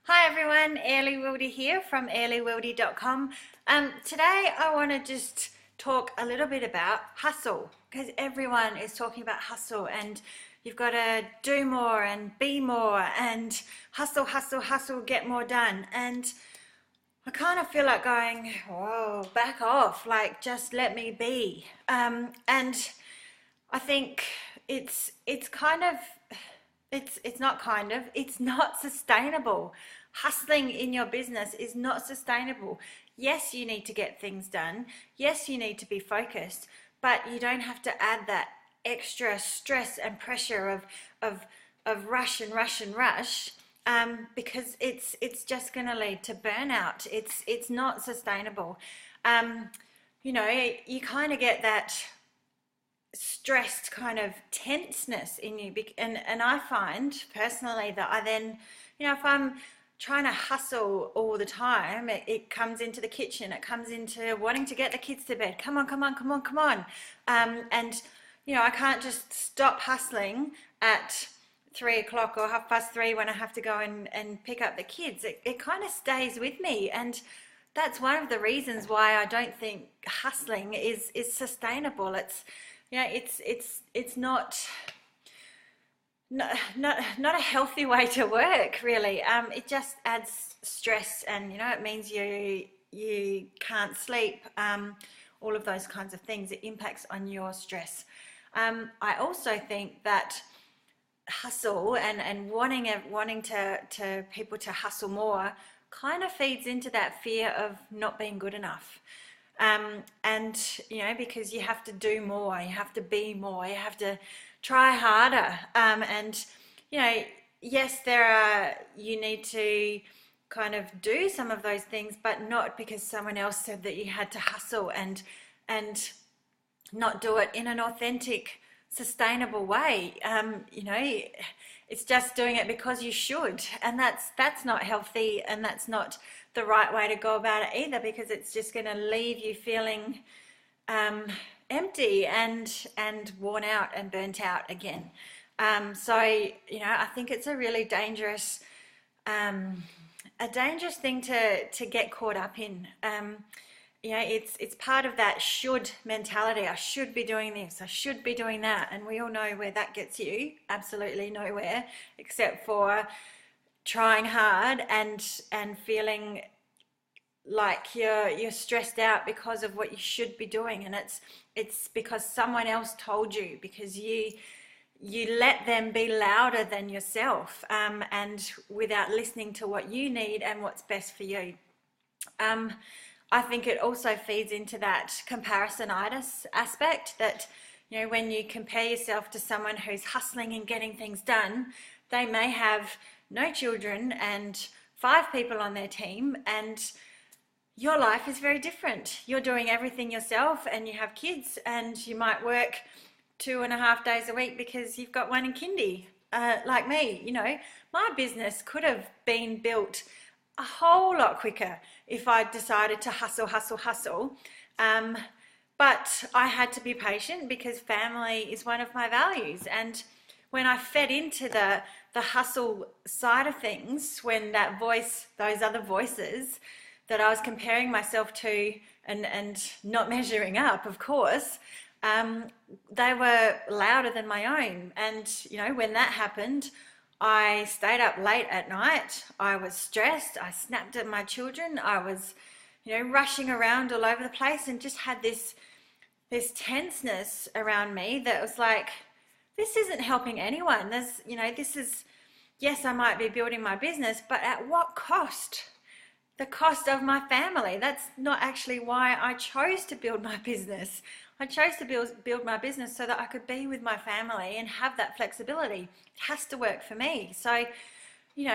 Hi everyone, Airlie Wildy here from airliewildy.com. Today I want to just talk a little bit about hustle because everyone is talking about hustle and you've got to do more and be more and hustle, hustle, hustle, get more done. And I kind of feel like going, whoa, back off, like just let me be. And I think it's kind of it's not sustainable. Hustling in your business is not sustainable. Yes, you need to get things done. Yes, you need to be focused, but you don't have to add that extra stress and pressure of rush and rush and rush, because it's just going to lead to burnout. It's not sustainable. Um, you kind of get that stressed kind of tenseness in you, and I find personally that I then, if I'm trying to hustle all the time, it comes into the kitchen, it comes into wanting to get the kids to bed, come on, come on, come on, come on. And I can't just stop hustling at 3 o'clock or 3:30 when I have to go and pick up the kids. It kind of stays with me, and that's one of the reasons why I don't think hustling is sustainable. It's not a healthy way to work, really. It just adds stress, and it means you can't sleep. All of those kinds of things. It impacts on your stress. I also think that hustle and wanting to people to hustle more kind of feeds into that fear of not being good enough. And because you have to do more, you have to be more, you have to try harder. And yes, you need to kind of do some of those things, but not because someone else said that you had to hustle, and not do it in an authentic, sustainable way. It's just doing it because you should, and that's not healthy, and that's not the right way to go about it either, because it's just going to leave you feeling empty and worn out and burnt out again. So I think it's a really dangerous thing to get caught up in. It's part of that should mentality. I should be doing this, I should be doing that, and we all know where that gets you. Absolutely nowhere, except for trying hard and feeling like you're stressed out because of what you should be doing, and it's because someone else told you, because you let them be louder than yourself, and without listening to what you need and what's best for you. I think it also feeds into that comparisonitis aspect, that when you compare yourself to someone who's hustling and getting things done, they may have no children and 5 people on their team, and your life is very different. You're doing everything yourself, and you have kids, and you might work 2.5 days a week because you've got one in kindy, like me. My business could have been built a whole lot quicker if I decided to hustle, hustle, hustle. But I had to be patient because family is one of my values. And when I fed into the hustle side of things, when those other voices that I was comparing myself to and not measuring up, of course, they were louder than my own. And, when that happened, I stayed up late at night. I was stressed. I snapped at my children. I was, rushing around all over the place, and just had this tenseness around me that was like, this isn't helping anyone. Yes, I might be building my business, but at what cost? The cost of my family. That's not actually why I chose to build my business. I chose to build my business so that I could be with my family and have that flexibility. It has to work for me. So, you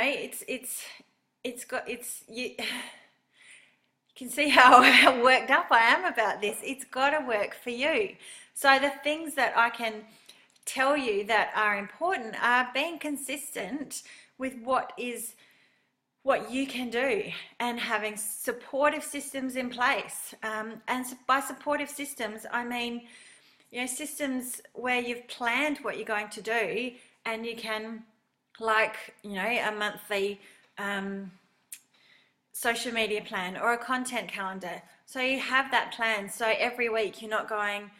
can see how worked up I am about this. It's got to work for you. So the things that I can tell you that are important are being consistent with what you can do, and having supportive systems in place. And by supportive systems, I mean, systems where you've planned what you're going to do, and you can, like, a monthly social media plan or a content calendar. So you have that plan. So every week you're not going,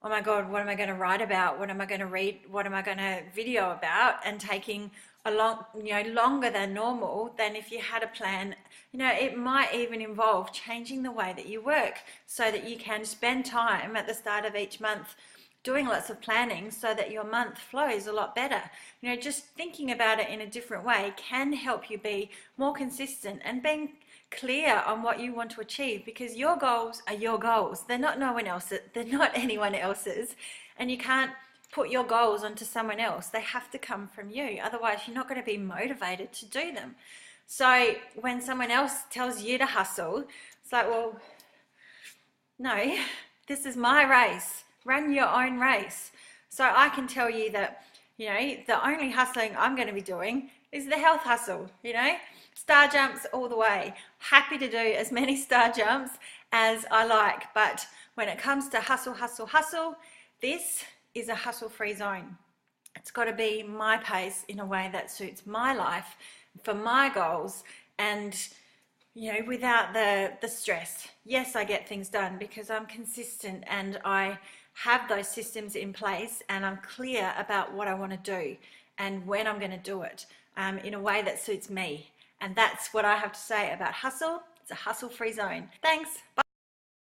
oh my God, what am I going to write about? What am I going to read? What am I going to video about? And taking longer than normal than if you had a plan. It might even involve changing the way that you work so that you can spend time at the start of each month doing lots of planning so that your month flows a lot better. Just thinking about it in a different way can help you be more consistent and being clear on what you want to achieve, because your goals are your goals. They're not no one else's. They're not anyone else's. And you can't put your goals onto someone else. They have to come from you. Otherwise, you're not going to be motivated to do them. So when someone else tells you to hustle, it's like, well, no, this is my race. Run your own race. So I can tell you that, the only hustling I'm going to be doing is the health hustle, star jumps all the way. Happy to do as many star jumps as I like. But when it comes to hustle, hustle, hustle, this is a hustle-free zone. It's got to be my pace in a way that suits my life for my goals and, without the stress. Yes, I get things done because I'm consistent and I have those systems in place and I'm clear about what I want to do and when I'm going to do it in a way that suits me. And that's what I have to say about hustle. It's a hustle-free zone. Thanks. Bye.